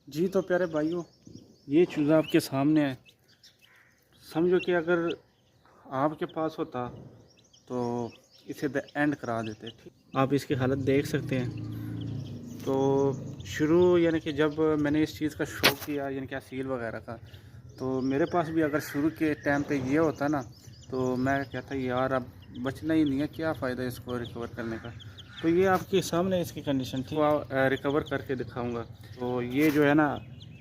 जी तो प्यारे भाइयों, ये चूज़ा आपके सामने है। समझो कि अगर आपके पास होता तो इसे द एंड करा देते। ठीक, आप इसकी हालत देख सकते हैं। तो शुरू यानी कि जब मैंने इस चीज़ का शौक़ किया यानी कि असील वगैरह का, तो मेरे पास भी अगर शुरू के टाइम पे ये होता ना, तो मैं कहता यार अब बचना ही नहीं है, क्या फ़ायदा इसको रिकवर करने का। तो ये आपके सामने इसकी कंडीशन थी, रिकवर करके दिखाऊंगा। तो ये जो है ना,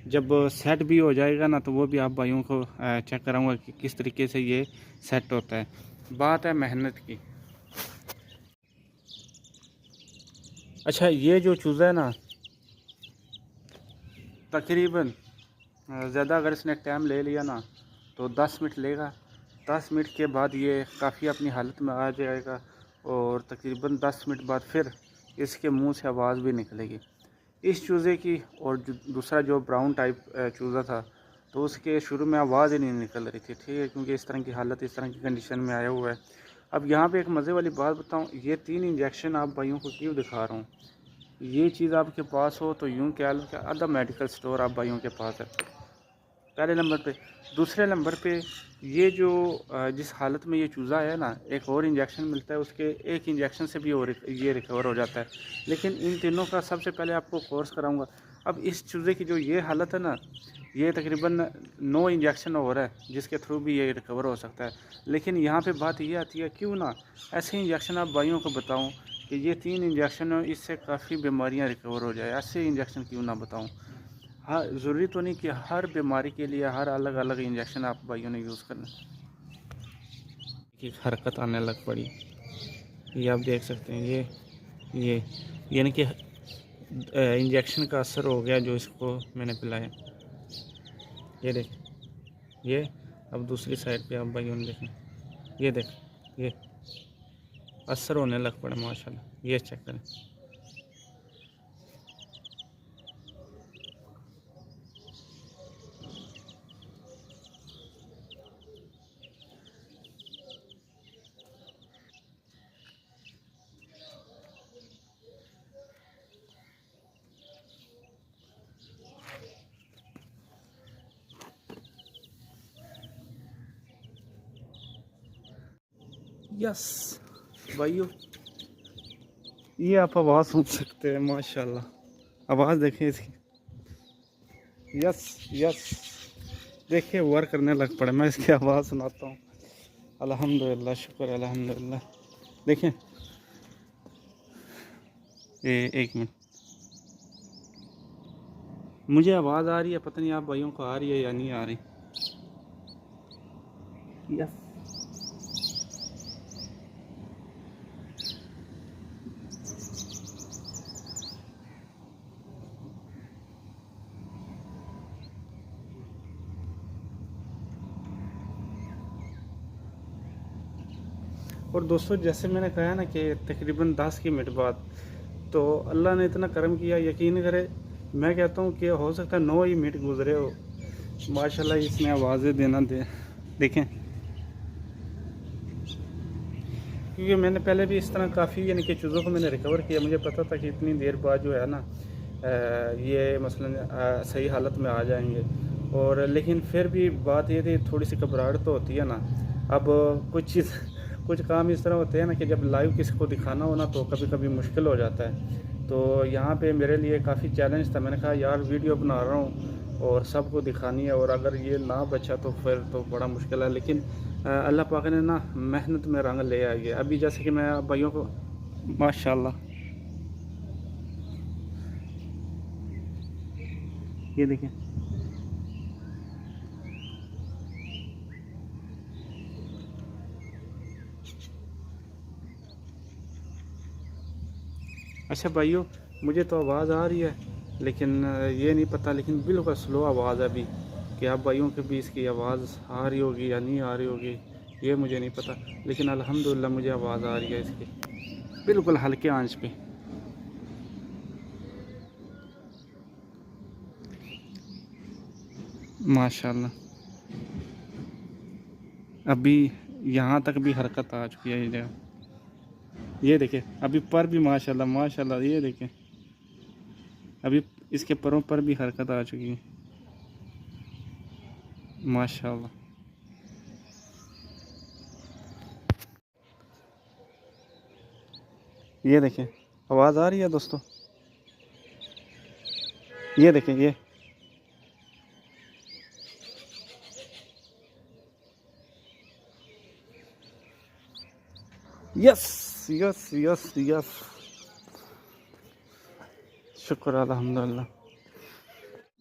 जब सेट भी हो जाएगा ना, तो वो भी आप भाइयों को चेक कराऊंगा कि किस तरीके से ये सेट होता है। बात है मेहनत की। अच्छा, ये जो चूज़ा है ना, तकरीबन ज़्यादा अगर इसने टाइम ले लिया ना तो 10 मिनट लेगा। 10 मिनट के बाद ये काफ़ी अपनी हालत में आ जाएगा और तकरीबन 10 मिनट बाद फिर इसके मुंह से आवाज़ भी निकलेगी इस चूज़े की। और दूसरा जो ब्राउन टाइप चूज़ा था, तो उसके शुरू में आवाज़ ही नहीं निकल रही थी। ठीक है, क्योंकि इस तरह की हालत, इस तरह की कंडीशन में आया हुआ है। अब यहाँ पे एक मज़े वाली बात बताऊँ, ये 3 इंजेक्शन आप भाइयों को क्यों दिखा रहा हूँ। ये चीज़ आपके पास हो तो यूँ कह लो कि आधा मेडिकल स्टोर आप भाइयों के पास है, पहले नंबर पे। दूसरे नंबर पे ये जो जिस हालत में ये चूज़ा है ना, एक और इंजेक्शन मिलता है, उसके एक इंजेक्शन से भी और ये रिकवर हो जाता है। लेकिन इन तीनों का सबसे पहले आपको कोर्स कराऊंगा। अब इस चूज़े की जो ये हालत है ना, ये तकरीबन 9 इंजेक्शन और है जिसके थ्रू भी ये रिकवर हो सकता है। लेकिन यहाँ पे बात ये आती है, क्यों ना ऐसे इंजेक्शन आप भाइयों को बताऊँ कि ये 3 इंजेक्शन इससे काफ़ी बीमारियाँ रिकवर हो जाए, ऐसे इंजेक्शन क्यों ना बताऊँ। हाँ, ज़रूरी तो नहीं कि हर बीमारी के लिए हर अलग अलग इंजेक्शन आप भाइयों ने यूज़ करना। की हरकत आने लग पड़ी, ये आप देख सकते हैं। ये यानी कि इंजेक्शन का असर हो गया जो इसको मैंने पिलाया। ये देख, ये अब दूसरी साइड पे आप भाइयों ने देखें, ये देख, ये असर होने लग पड़ा माशाल्लाह। ये चेक करें। यस भाइयों, ये आप आवाज़ सुन सकते हैं माशाल्लाह। आवाज़ देखें इसकी। यस यस, देखिए वर्क करने लग पड़े। मैं इसकी आवाज़ सुनाता हूँ। अल्हम्दुलिल्लाह, शुक्र अल्हम्दुलिल्लाह। देखें, एक मिनट, मुझे आवाज़ आ रही है, पता नहीं आप भाइयों को आ रही है या नहीं आ रही। यस, और दोस्तों जैसे मैंने कहा ना कि तकरीबन 10 की मिनट बाद, तो अल्लाह ने इतना करम किया, यकीन करे। मैं कहता हूँ कि हो सकता है 9 ही मिनट गुजरे हो, माशाल्लाह इसने आवाज़ें देना दे। देखें, क्योंकि मैंने पहले भी इस तरह काफ़ी यानी कि चीज़ों को मैंने रिकवर किया। मुझे पता था कि इतनी देर बाद जो है ना ये मसलन सही हालत में आ जाएंगे। और लेकिन फिर भी बात ये थी, थोड़ी सी घबराहट तो होती है ना। अब कुछ चीज़ कुछ काम इस तरह होते हैं ना कि जब लाइव किसी को दिखाना हो ना, तो कभी कभी मुश्किल हो जाता है। तो यहाँ पे मेरे लिए काफ़ी चैलेंज था। मैंने कहा यार वीडियो बना रहा हूँ और सबको दिखानी है, और अगर ये ना बचा तो फिर तो बड़ा मुश्किल है। लेकिन अल्लाह पाक ने ना मेहनत में रंग ले आई है। अभी जैसे कि मैं भाइयों को माशाल्लाह, ये देखें। अच्छा भाइयों, मुझे तो आवाज़ आ रही है, लेकिन ये नहीं पता, लेकिन बिल्कुल स्लो आवाज़ है अभी, कि आप भाइयों के भी इसकी आवाज़ आ रही होगी या नहीं आ रही होगी, ये मुझे नहीं पता। लेकिन अल्हम्दुलिल्लाह मुझे आवाज़ आ रही है इसकी, बिल्कुल हल्के आंच पे। माशाल्लाह, अभी यहाँ तक भी हरकत आ चुकी है। ये देखें, अभी पर भी माशाल्लाह माशाल्लाह, ये देखें, अभी इसके परों पर भी हरकत आ चुकी है माशाल्लाह। ये देखें, आवाज़ आ रही है दोस्तों, ये देखें ये। यस यस यस यस, शुक्र अल्हम्दुलिल्लाह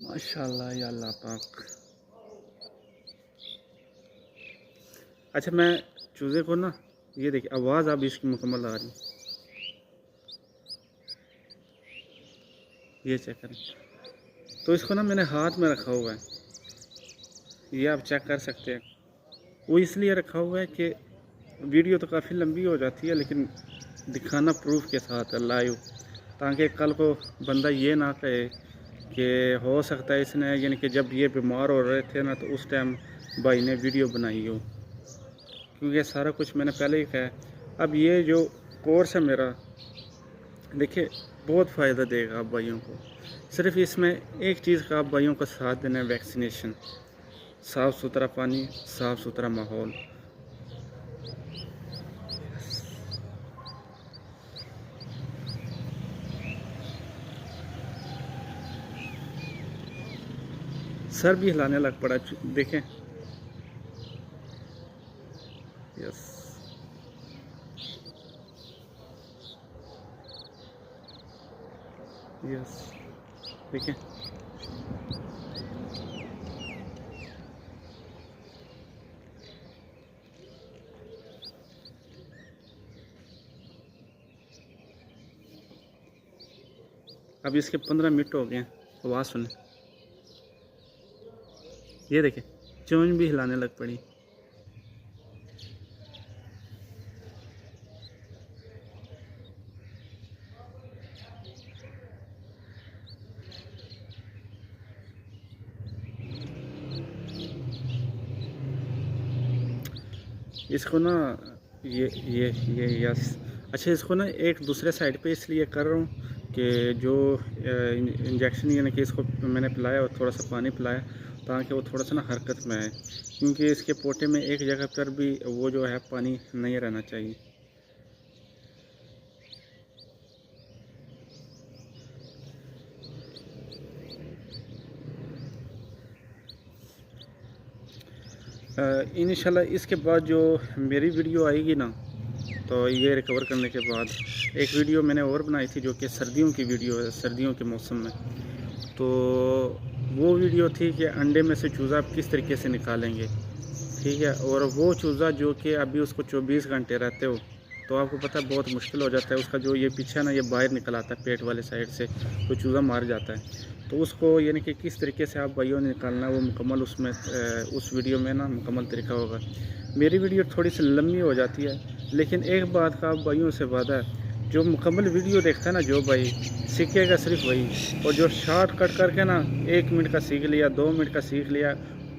माशाल्लाह या अल्लाह पाक। अच्छा मैं चूज़े को ना, ये देखिए आवाज़ अब इसकी मुकम्मल आ रही, ये चेक करें। तो इसको ना मैंने हाथ में रखा हुआ है, ये आप चेक कर सकते हैं। वो इसलिए रखा हुआ है कि वीडियो तो काफ़ी लंबी हो जाती है, लेकिन दिखाना प्रूफ के साथ है, लाइव, ताकि कल को बंदा ये ना कहे कि हो सकता है इसने, यानी कि जब ये बीमार हो रहे थे ना तो उस टाइम भाई ने वीडियो बनाई हो, क्योंकि सारा कुछ मैंने पहले ही कहा। अब ये जो कोर्स है मेरा, देखिए बहुत फ़ायदा देगा आप भाइयों को। सिर्फ इसमें एक चीज़ का आप भाइयों का साथ देना है, वैक्सीनेशन, साफ़ सुथरा पानी, साफ़ सुथरा माहौल। सर भी हिलाने लग पड़ा, देखें। यस यस, देखें। अब इसके 15 मिनट हो गए हैं, आवाज़ सुने, ये देखें चोंच भी हिलाने लग पड़ी। इसको ना ये यस। अच्छा इसको ना एक दूसरे साइड पे इसलिए कर रहा हूँ कि जो इंजेक्शन यानी कि इसको मैंने पिलाया और थोड़ा सा पानी पिलाया, ताकि वो थोड़ा सा ना हरकत में आए, क्योंकि इसके पोटे में एक जगह पर भी वो जो है पानी नहीं रहना चाहिए। इंशाल्लाह इसके बाद जो मेरी वीडियो आएगी ना, तो ये रिकवर करने के बाद एक वीडियो मैंने और बनाई थी जो कि सर्दियों की वीडियो है, सर्दियों के मौसम में। तो वो वीडियो थी कि अंडे में से चूज़ा आप किस तरीके से निकालेंगे, ठीक है। और वो चूज़ा जो कि अभी उसको 24 घंटे रहते हो, तो आपको पता है बहुत मुश्किल हो जाता है उसका, जो ये पीछे ना ये बाहर निकल आता है पेट वाले साइड से, तो चूज़ा मार जाता है। तो उसको यानी कि किस तरीके से आप भाइयों ने निकालना है, वो मुकम्मल उसमें उस वीडियो में ना मुकम्मल तरीका होगा। मेरी वीडियो थोड़ी सी लंबी हो जाती है, लेकिन एक बात का आप भाइयों से वादा है, जो मुकम्मल वीडियो देखता है ना जो भाई, सीखेगा सिर्फ वही। और जो शॉर्ट कट करके ना 1 मिनट का सीख लिया, 2 मिनट का सीख लिया,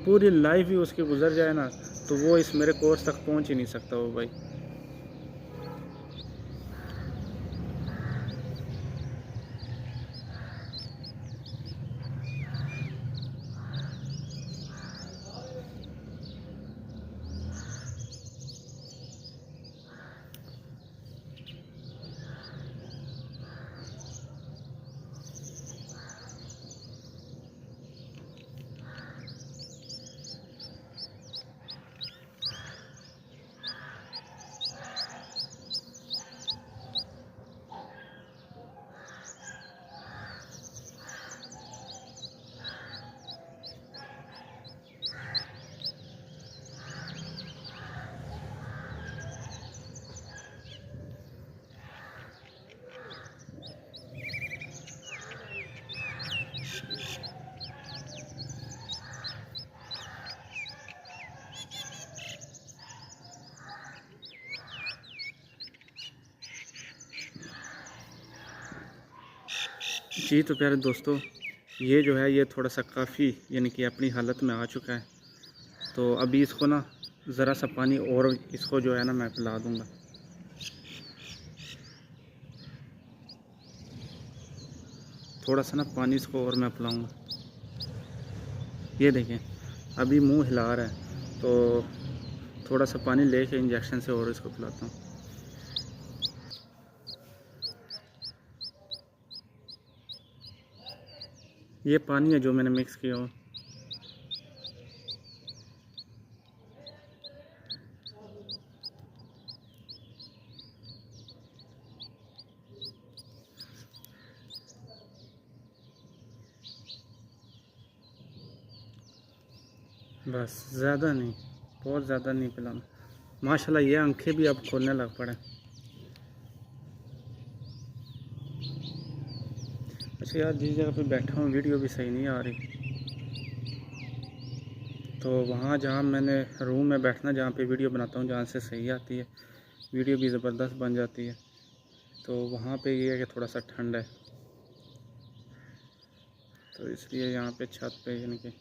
पूरी लाइफ ही उसकी गुजर जाए ना, तो वो इस मेरे कोर्स तक पहुंच ही नहीं सकता वो भाई। जी तो प्यारे दोस्तों, ये जो है ये थोड़ा सा काफ़ी यानी कि अपनी हालत में आ चुका है। तो अभी इसको ना ज़रा सा पानी और इसको जो है ना मैं पिला दूँगा। थोड़ा सा ना पानी इसको और मैं पिलाऊँगा। ये देखें अभी मुंह हिला रहा है, तो थोड़ा सा पानी लेके इंजेक्शन से और इसको पिलाता हूँ। ये पानी है जो मैंने मिक्स किया हो। बस, ज़्यादा नहीं, बहुत ज़्यादा नहीं पिलाना। माशाल्लाह ये आंखें भी अब खोलने लग पड़े। अच्छा यार, जिस जगह पे बैठा हूँ वीडियो भी सही नहीं आ रही, तो वहाँ जहाँ मैंने रूम में बैठना जहाँ पे वीडियो बनाता हूँ, जहाँ से सही आती है वीडियो भी ज़बरदस्त बन जाती है, तो वहाँ पे ये है कि थोड़ा सा ठंड है, तो इसलिए यहाँ पे छत पे यानी कि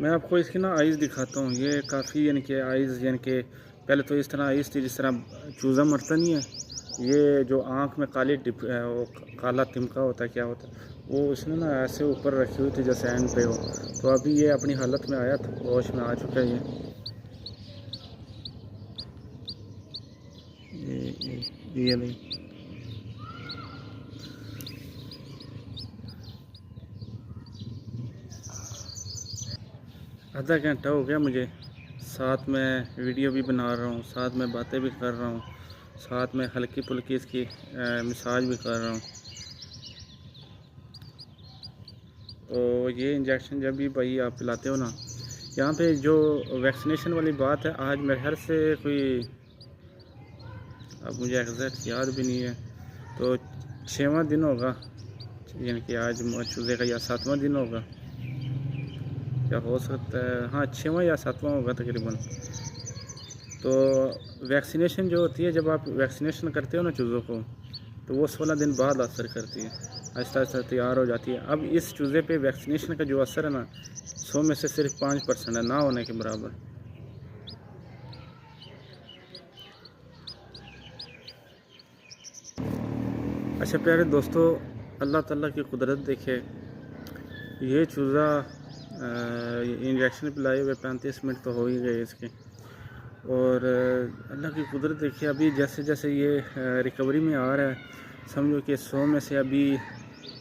मैं आपको इसकी ना आइज़ दिखाता हूँ। ये काफ़ी यानी कि आइज़ यानी कि पहले तो इस तरह आइज़ थी जिस तरह चूज़ा मरता नहीं है, ये जो आँख में काली डिप वो काला तिमका होता है, क्या होता है वो, इसने ना ऐसे ऊपर रखी हुई थी जैसे एंड पे हो। तो अभी ये अपनी हालत में आया था, होश में आ चुका है ये नहीं। आधा घंटा हो गया मुझे, साथ में वीडियो भी बना रहा हूँ, साथ में बातें भी कर रहा हूँ, साथ में हल्की फुल्की इसकी मसाज भी कर रहा हूँ। तो ये इंजेक्शन जब भी भाई आप पिलाते हो ना, यहाँ पे जो वैक्सीनेशन वाली बात है, आज मेरे घर से कोई, अब मुझे एग्जैक्ट याद भी नहीं है, तो 6वां दिन होगा, यानी कि आज चूज़े का या 7वां दिन होगा, क्या हो सकता है, हाँ 6वां या 7वां होगा तकरीबन। तो वैक्सीनेशन जो होती है, जब आप वैक्सीनेशन करते हो ना चूज़ों को, तो वो 16 दिन बाद असर करती है, आहिस्ता आहिस्ता तैयार हो जाती है। अब इस चूज़े पे वैक्सीनेशन का जो असर है ना, 100 में से सिर्फ 5% है, ना होने के बराबर। अच्छा प्यारे दोस्तों, अल्लाह ताला की कुदरत देखे, ये चूज़ा इंजेक्शन पिलाए हुए 35 मिनट तो हो ही गए इसके, और अल्लाह की कुदरत देखिए, अभी जैसे जैसे ये रिकवरी में आ रहा है, समझो कि 100 में से अभी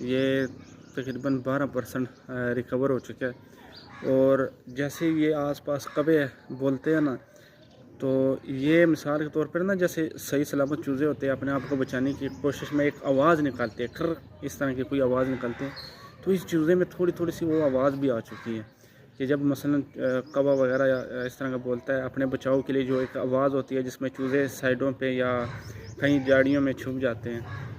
ये तकरीबन 12% रिकवर हो चुका है। और जैसे ये आसपास कभी बोलते हैं ना, तो ये मिसाल के तौर पर ना, जैसे सही सलामत चूज़े होते हैं, अपने आप को बचाने की कोशिश में एक आवाज़ निकालते हैं, खर इस तरह की कोई आवाज़ निकालते हैं, तो इस चूज़े में थोड़ी थोड़ी सी वो आवाज़ भी आ चुकी है कि जब मसलन कौवा वगैरह या इस तरह का बोलता है, अपने बचाव के लिए जो एक आवाज़ होती है, जिसमें चूज़े साइडों पे या कहीं झाड़ियों में छुप जाते हैं।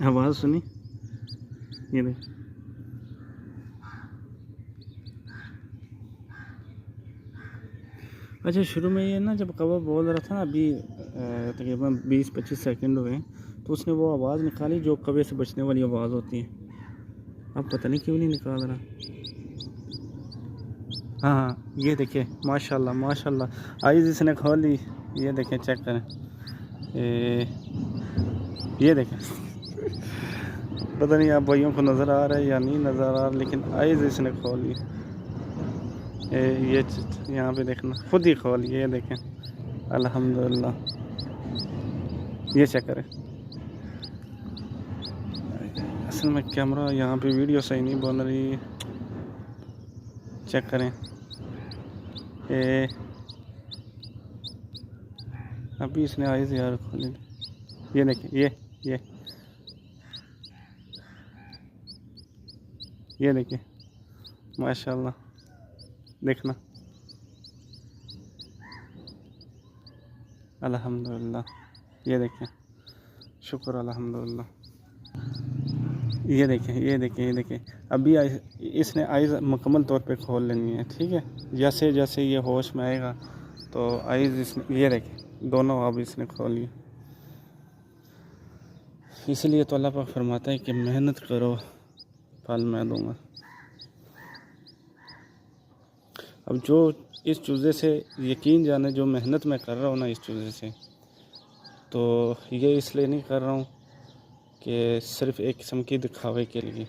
आवाज़ सुनी, ये देख। अच्छा, शुरू में ये ना जब कौवा बोल रहा था ना, अभी तकरीबन 20-25 सेकंड हुए, तो उसने वो आवाज़ निकाली जो कौवे से बचने वाली आवाज़ होती है। अब पता नहीं क्यों नहीं निकाल रहा। हाँ हाँ, ये देखिए माशाल्लाह माशाल्लाह, आइज़ इसने खोली, ये देखें, चेक करें, ये देखें पता नहीं आप भाइयों को नज़र आ रहा है या नहीं नज़र आ रहा, लेकिन आइज़ इसने खोली, ये यहाँ पे देखना, खुद ही खोली, ये देखें, अल्हम्दुलिल्लाह। ये चेक करें, असल में कैमरा यहाँ पे वीडियो सही नहीं बन रही, चेक करें, अभी इसने आइज़ यार खोले। ये देखें, ये देखिए माशाल्लाह, देखना। अल्हम्दुलिल्लाह, ये देखें, शुक्र अल्हम्दुलिल्लाह। ये देखें अभी इसने आइज़ मुकम्मल तौर पे खोल लेनी है, ठीक है। जैसे जैसे ये होश में आएगा तो आइज़ इसने, ये देखें दोनों अब इसने खोल लिया। इसलिए तो अल्लाह पाक फरमाता है कि मेहनत करो, फल मैं दूंगा। अब जो इस चूज़े से यकीन जाने, जो मेहनत मैं कर रहा हूँ ना इस चूज़े से, तो ये इसलिए नहीं कर रहा हूँ कि सिर्फ़ एक किस्म की दिखावे के लिए।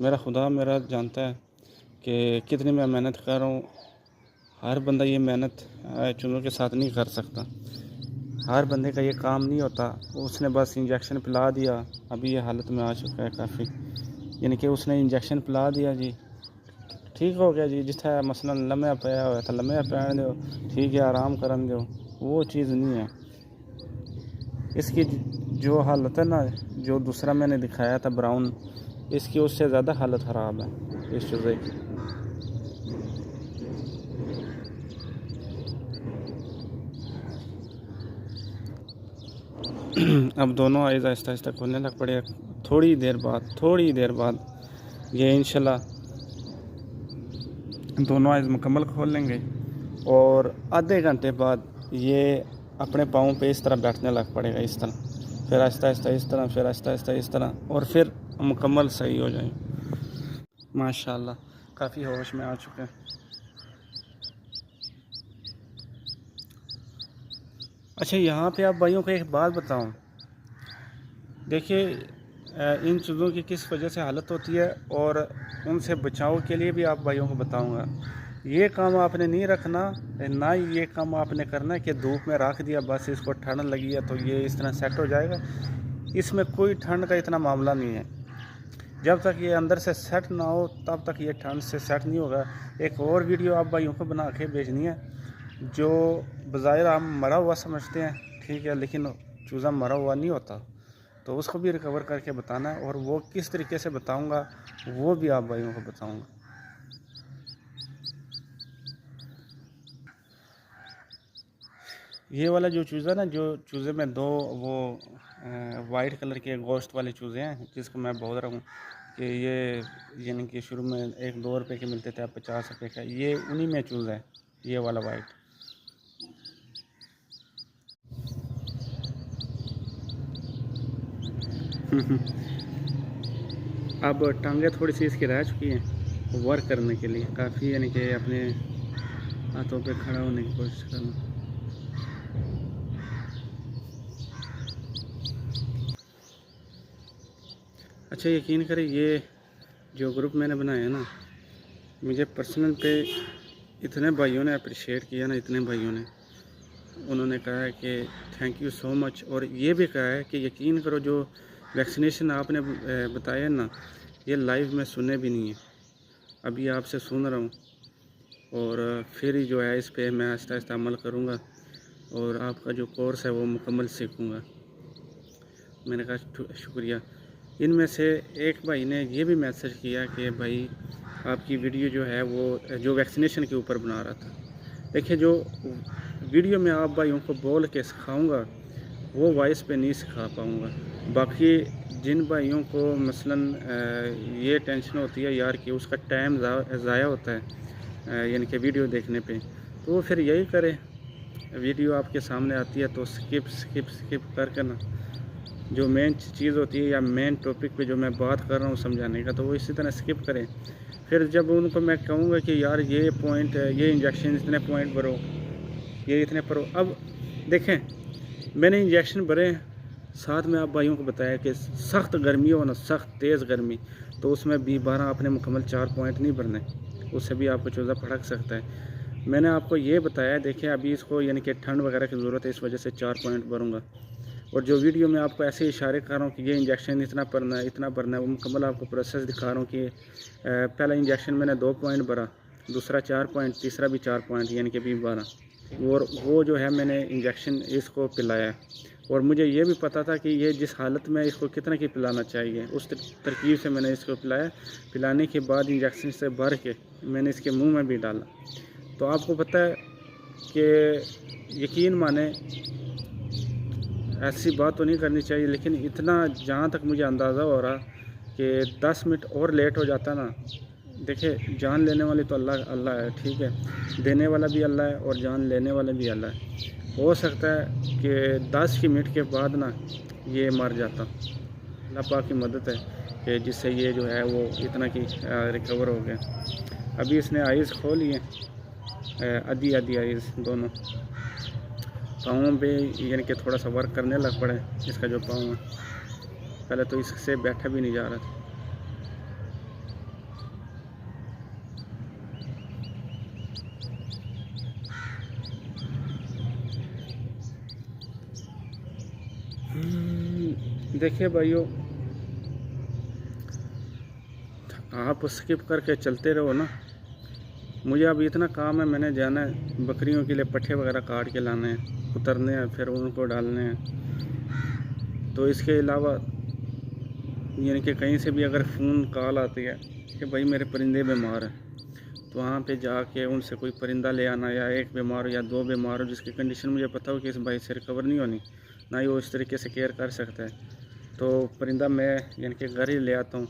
मेरा खुदा मेरा जानता है कि कितनी मैं मेहनत कर रहा हूँ। हर बंदा ये मेहनत चूज़ों के साथ नहीं कर सकता, हर बंदे का ये काम नहीं होता। उसने बस इंजेक्शन पिला दिया, अभी ये हालत में आ चुका है काफ़ी, यानी कि उसने इंजेक्शन पिला दिया जी, ठीक हो गया जी। जिथे मसलन लम्हे पाया हुआ था लम्हे पैण दो, ठीक है, आराम करन दो, वो चीज़ नहीं है। इसकी जो हालत है ना, जो दूसरा मैंने दिखाया था ब्राउन, इसकी उससे ज़्यादा हालत ख़राब है इस चूज़े की। अब दोनों आइज़ आहिस्ता आहिस्ता खोलने लग पड़े। थोड़ी देर बाद ये इंशाल्लाह दोनों आइज़ मुकम्मल खोल लेंगे और आधे घंटे बाद ये अपने पाँव पे इस तरह बैठने लग पड़ेगा, इस तरह, फिर आहिस्ता आहिस्ता इस तरह, फिर आहिस्ता आहिस्ता इस तरह, और फिर मुकम्मल सही हो जाए। माशाल्लाह काफ़ी होश में आ चुके हैं। अच्छा, यहाँ पे आप भाइयों को एक बात बताऊँ, देखिए इन चीज़ों की किस वजह से हालत होती है और उनसे बचाव के लिए भी आप भाइयों को बताऊंगा। ये काम आपने नहीं रखना, ना ही ये काम आपने करना कि धूप में रख दिया बस इसको ठंड लगी है तो ये इस तरह सेट हो जाएगा। इसमें कोई ठंड का इतना मामला नहीं है। जब तक ये अंदर से सेट ना हो तब तक ये ठंड से सेट नहीं होगा। एक और वीडियो आप भाइयों को बना के भेजनी है, जो बज़ाहिर हम मरा हुआ समझते हैं, ठीक है, लेकिन चूज़ा मरा हुआ नहीं होता, तो उसको भी रिकवर करके बताना है। और वो किस तरीके से बताऊंगा वो भी आप भाइयों को बताऊंगा। ये वाला जो चूज़ा ना, जो चूज़े में दो वो वाइट कलर के गोश्त वाले चूज़े हैं, जिसको मैं बोल रहा हूँ कि ये यानी कि शुरू में 1-2 रुपए के मिलते थे, अब 50 रुपए का, ये उन्हीं में चूज़ा है, ये वाला वाइट। अब टांगे थोड़ी सी इसकी रह चुकी हैं वर्क करने के लिए काफ़ी, यानी कि अपने हाथों पे खड़ा होने की कोशिश करना। अच्छा, यकीन करें, ये जो ग्रुप मैंने बनाया है ना, मुझे पर्सनल पे इतने भाइयों ने अप्रिशिएट किया ना, इतने भाइयों ने, उन्होंने कहा है कि थैंक यू सो मच। और ये भी कहा है कि यकीन करो जो वैक्सीनेशन आपने बताया ना, ये लाइव में सुने भी नहीं है, अभी आपसे सुन रहा हूँ और फिर जो है इस पे मैं आहिस्ता आहिस्ता अमल करूँगा और आपका जो कोर्स है वो मुकम्मल सीखूँगा। मैंने कहा शुक्रिया। इनमें से एक भाई ने ये भी मैसेज किया कि भाई आपकी वीडियो जो है वो जो वैक्सीनेशन के ऊपर बना रहा था, देखिए जो वीडियो में आप भाइयों को बोल के सिखाऊंगा वो वॉइस पे नहीं सिखा पाऊँगा। बाकी जिन भाइयों को मसलन ये टेंशन होती है यार कि उसका टाइम ज़ाया होता है यानी कि वीडियो देखने पे, तो वो फिर यही करे, वीडियो आपके सामने आती है तो स्किप करके ना, जो मेन चीज़ होती है या मेन टॉपिक पे जो मैं बात कर रहा हूँ समझाने का, तो वो इसी तरह स्किप करें। फिर जब उनको मैं कहूँगा कि यार ये पॉइंट है, ये इंजेक्शन इतने पॉइंट भरो, ये इतने भरो। अब देखें, मैंने इंजेक्शन भरे, साथ में आप भाइयों को बताया कि सख्त गर्मी हो ना, सख्त तेज़ गर्मी, तो उसमें 12 आपने मुकम्मल 4 पॉइंट नहीं भरने, उससे भी आपको चूज़ा फड़क सकता है। मैंने आपको ये बताया, देखें अभी इसको यानी कि ठंड वगैरह की ज़रूरत है, इस वजह से 4 पॉइंट भरूँगा। और जो वीडियो में आपको ऐसे इशारे कर रहा हूँ कि ये इंजेक्शन इतना भरना है, इतना भरना है, वो मुकम्मल आपको प्रोसेस दिखा रहा हूँ कि पहला इंजेक्शन मैंने 2 पॉइंट भरा, दूसरा 4 पॉइंट, तीसरा भी 4 पॉइंट, यानी कि 12। और वो जो है मैंने इंजेक्शन इसको पिलाया। और मुझे ये भी पता था कि ये जिस हालत में इसको कितना की पिलाना चाहिए, उस तरकीब से मैंने इसको पिलाया। पिलाने के बाद इंजेक्शन से भर के मैंने इसके मुंह में भी डाला। तो आपको पता है कि यकीन माने, ऐसी बात तो नहीं करनी चाहिए, लेकिन इतना जहाँ तक मुझे अंदाज़ा हो रहा कि 10 मिनट और लेट हो जाता ना। देखिए, जान लेने वाली तो अल्लाह अल्लाह है, ठीक है, देने वाला भी अल्लाह है और जान लेने वाला भी अल्लाह है। हो सकता है कि 10 की मिनट के बाद ना ये मर जाता। अल्लाह पाक की मदद है कि जिससे ये जो है वो इतना की रिकवर हो गया। अभी इसने आइज़ खोल लिए, आधी आधी आइज़ दोनों। पाँव पे यानी कि थोड़ा सा वर्क करने लग पड़े इसका जो पाँव है। पहले तो इससे बैठा भी नहीं जा रहा था। देखिए भाइयों, आप स्किप करके चलते रहो ना। मुझे अब इतना काम है, मैंने जाना है बकरियों के लिए पट्ठे वगैरह काट के लाने हैं, उतरने हैं, फिर उनको डालने हैं। तो इसके अलावा यानी कि कहीं से भी अगर फ़ोन कॉल आती है कि भाई मेरे परिंदे बीमार हैं, तो वहाँ पे जाके उनसे कोई परिंदा ले आना, या एक बीमार हो या दो बीमार हो जिसकी कंडीशन मुझे पता हो कि इस भाई से रिकवर नहीं होनी, ना ही वो इस तरीके से केयर कर सकता है, तो परिंदा मैं यानी कि घर ही ले आता हूँ।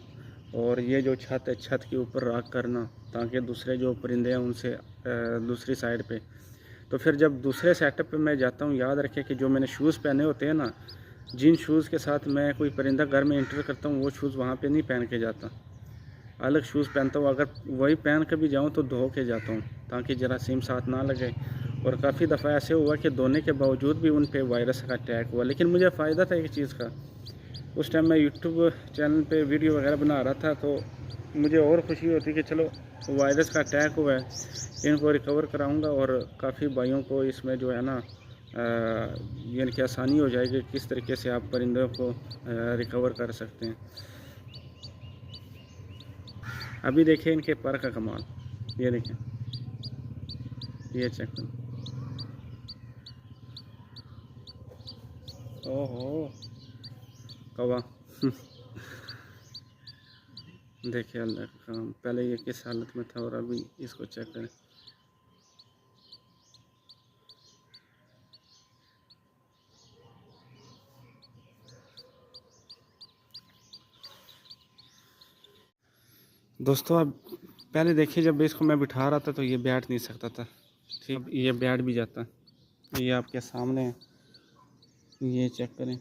और ये जो छत है, छत के ऊपर राख करना, ताकि दूसरे जो परिंदे हैं उनसे दूसरी साइड पे। तो फिर जब दूसरे सेटअप पे मैं जाता हूँ, याद रखें कि जो मैंने शूज़ पहने होते हैं ना, जिन शूज़ के साथ मैं कोई परिंदा घर में एंटर करता हूँ, वो शूज़ वहाँ पे नहीं पहन के जाता, अलग शूज़ पहनता हूँ। अगर वही पहन कर भी जाऊँ तो धो के जाता हूँ, ताकि जरासीम साथ ना लगे। और काफ़ी दफ़ा ऐसे हुआ कि धोने के बावजूद भी उन पे वायरस का अटैक हुआ, लेकिन मुझे फ़ायदा था एक चीज़ का। उस टाइम मैं यूट्यूब चैनल पे वीडियो वगैरह बना रहा था, तो मुझे और खुशी होती कि चलो वायरस का अटैक हुआ है, इनको रिकवर कराऊंगा और काफ़ी भाइयों को इसमें जो है ना यानी कि आसानी हो जाएगी किस तरीके से आप परिंदों को रिकवर कर सकते हैं। अभी देखें इनके पर का कमाल, ये देखें, ये चेक करें। ओहो कौवा देखिए अल्लाह का काम, पहले ये किस हालत में था और अभी इसको चेक करें। दोस्तों, अब पहले देखिए, जब इसको मैं बिठा रहा था तो ये बैठ नहीं सकता था, ठीक, अब ये बैठ भी जाता। ये आपके सामने है, ये चेक करें।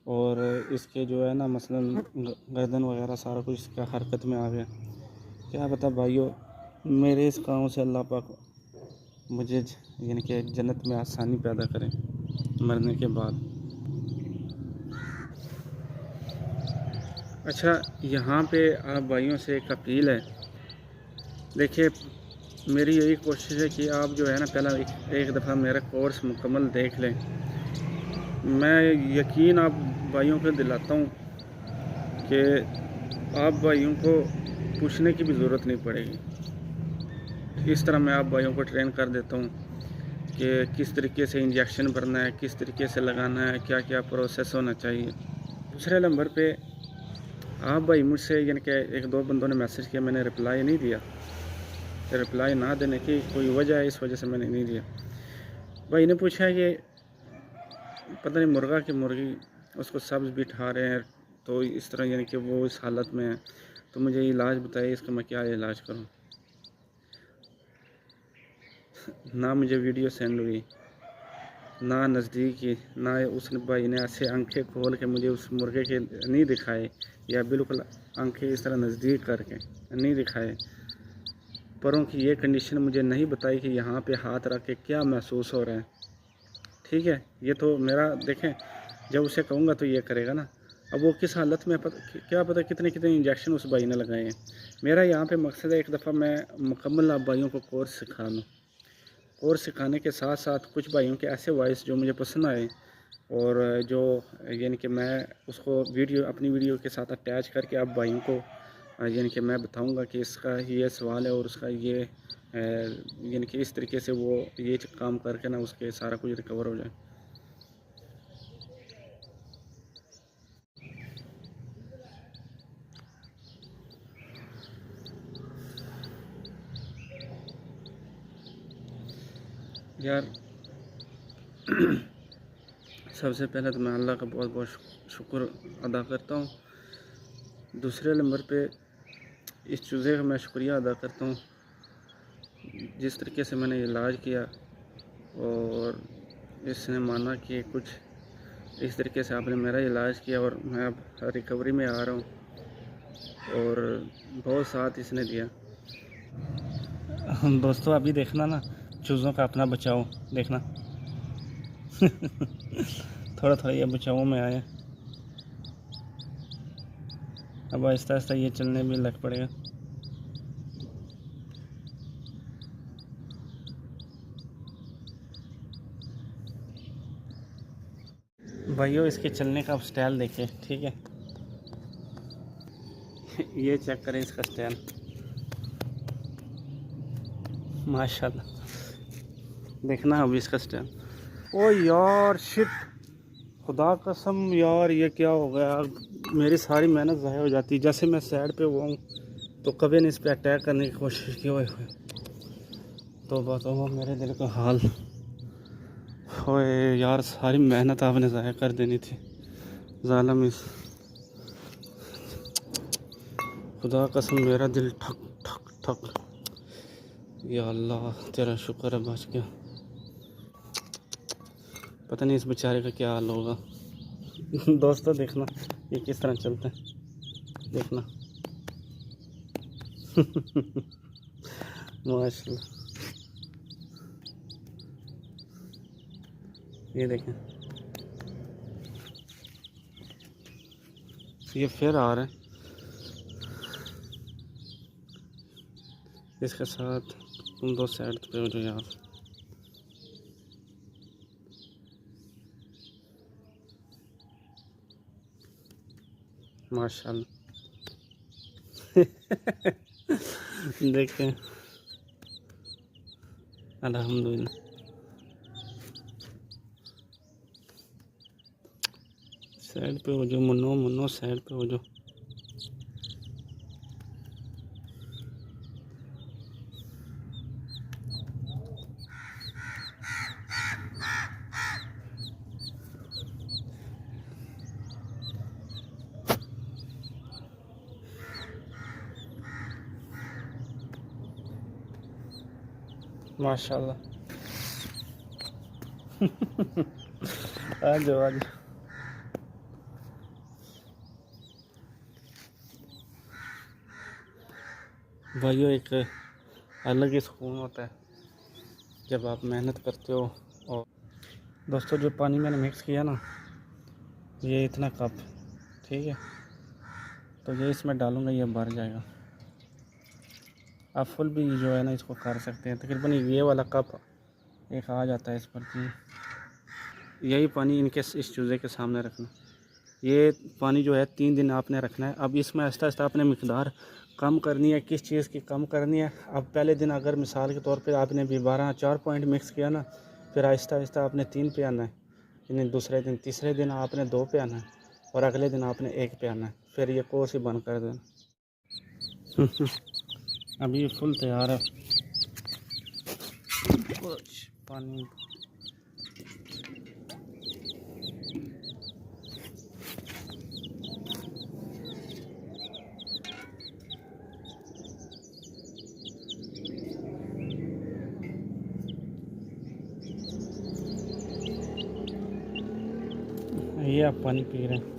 और इसके जो है ना मसलन गर्दन वगैरह सारा कुछ इसका हरकत में आ गया। क्या पता भाइयों, मेरे इस काम से अल्लाह पाक मुझे यानी कि जन्नत में आसानी पैदा करें मरने के बाद। अच्छा, यहाँ पे आप भाइयों से एक अपील है। देखिए, मेरी यही कोशिश है कि आप जो है ना पहला एक दफ़ा मेरा कोर्स मुकम्मल देख लें। मैं यकीन आप भाइयों को दिलाता हूँ कि आप भाइयों को पूछने की भी ज़रूरत नहीं पड़ेगी। इस तरह मैं आप भाइयों को ट्रेन कर देता हूँ कि किस तरीके से इंजेक्शन भरना है, किस तरीके से लगाना है, क्या क्या प्रोसेस होना चाहिए। दूसरे नंबर पे आप भाई मुझसे यानी कि एक दो बंदों ने मैसेज किया, मैंने रिप्लाई नहीं दिया। रिप्लाई ना देने की कोई वजह है, इस वजह से मैंने नहीं दिया। भाई ने पूछा है कि पता नहीं मुर्गा की मुर्गी उसको सब्ज़ बिठा रहे हैं, तो इस तरह यानी कि वो इस हालत में है, तो मुझे इलाज बताइए, इसका मैं क्या इलाज करूं। ना मुझे वीडियो सेंड हुई, ना नज़दीकी, ना उस भाई ने ऐसे आंखें खोल के मुझे उस मुर्गे के नहीं दिखाए, या बिल्कुल आंखें इस तरह नज़दीक करके नहीं दिखाए। परों की ये कंडीशन मुझे नहीं बताई कि यहाँ पे हाथ रख के क्या महसूस हो रहा है। ठीक है, ये तो मेरा देखें, जब उसे कहूँगा तो ये करेगा ना। अब वो किस हालत में क्या पता कितने कितने इंजेक्शन उस भाई ने लगाए हैं। मेरा यहाँ पे मकसद है एक दफ़ा मैं मुकम्मल आप भाइयों को कोर्स सिखा दूँ। कोर्स सिखाने के साथ साथ कुछ भाइयों के ऐसे वॉइस जो मुझे पसंद आए, और जो यानी कि मैं उसको वीडियो अपनी वीडियो के साथ अटैच करके आप भाइयों को यानी कि मैं बताऊंगा कि इसका ये सवाल है और उसका ये यानी कि इस तरीके से वो ये काम करके ना उसके सारा कुछ रिकवर हो जाए। यार सबसे पहले तो मैं अल्लाह का बहुत बहुत शुक्र अदा करता हूँ। दूसरे नंबर पे इस चूज़े का मैं शुक्रिया अदा करता हूँ जिस तरीके से मैंने इलाज किया और इसने माना कि कुछ इस तरीके से आपने मेरा इलाज किया और मैं अब रिकवरी में आ रहा हूँ और बहुत साथ इसने दिया। दोस्तों अभी देखना ना चूज़ों का अपना बचाओ देखना थोड़ा थोड़ा ये बचाओ में आया। अब आहिस्ता आहिस्ता ये चलने भी लग पड़ेगा। भाइयों इसके चलने का स्टाइल देखें, ठीक है ये चेक करें इसका स्टाइल, माशाल्लाह। देखना अभी इसका स्टाइल। ओ यार शिट, खुदा कसम यार ये क्या हो गया, मेरी सारी मेहनत ज़ाया हो जाती। जैसे मैं साइड पे हुआ हूँ तो कभी ने इस पर अटैक करने की कोशिश की हुई है। तो बताओ मेरे दिल का हाल। ओए यार सारी मेहनत आपने ज़ाया कर देनी थी ज़ालिम। इस खुदा कसम मेरा दिल ठक ठक ठक। या अल्लाह तेरा शुक्र है बच गया। पता नहीं इस बेचारे का क्या हाल होगा दोस्तों देखना ये किस तरह चलता है, देखना माशाल्लाह। ये देखें ये फिर आ रहा है इसके साथ। तुम दो साइड पे हो जो यार। माशाल्लाह देखें अल्हम्दुलिल्लाह। साइड पे हो जो मुन्नो मुन्नो, साइड पे हो जो। माशाल्लाह आ जाओ आ जाओ। भाइयों एक अलग ही सुकून होता है जब आप मेहनत करते हो। और दोस्तों जो पानी मैंने मिक्स किया ना ये इतना कप, ठीक है तो ये इसमें डालूँगा ये भर जाएगा। आप फुल भी जो है ना इसको कर सकते हैं। तकरीबन ये वाला कप एक आ जाता है इस पर कि यही पानी इनके इस चूज़े के सामने रखना। ये पानी जो है 3 दिन आपने रखना है। अब इसमें आहिस्ता आहिस्ता आपने मिकदार कम करनी है। किस चीज़ की कम करनी है? अब पहले दिन अगर मिसाल के तौर पे आपने भी 4 पॉइंट मिक्स किया ना, फिर आहिस्ता आहिस्ता आपने 3 पे आना है, यानी दूसरे दिन तीसरे दिन आपने 2 पे आना है और अगले दिन आपने 1 पे आना है। फिर ये कोर्स ही बंद कर देना अभी ये फुल तैयार है। कुछ पानी ये आप पानी पी रहे हैं।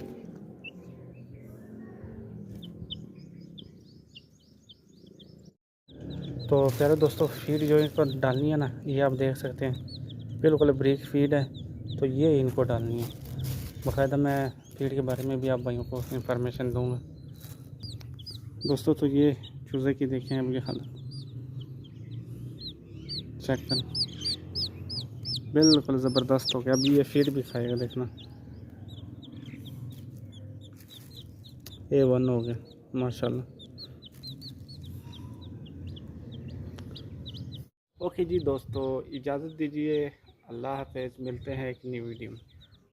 तो प्यारे दोस्तों फीड जो इनको डालनी है ना ये आप देख सकते हैं बिल्कुल ब्रीक फीड है। तो ये इनको डालनी है। बाकायदा मैं फीड के बारे में भी आप भाइयों को इंफॉर्मेशन दूंगा। दोस्तों तो ये चूज़े की देखें अब ये हालत चेक कर, बिल्कुल ज़बरदस्त हो गया। अभी ये फीड भी खाएगा देखना। A1 हो गया माशाल्लाह। ओके जी दोस्तों, इजाज़त दीजिए। अल्लाह हाफ़िज़, मिलते हैं एक नई वीडियो में।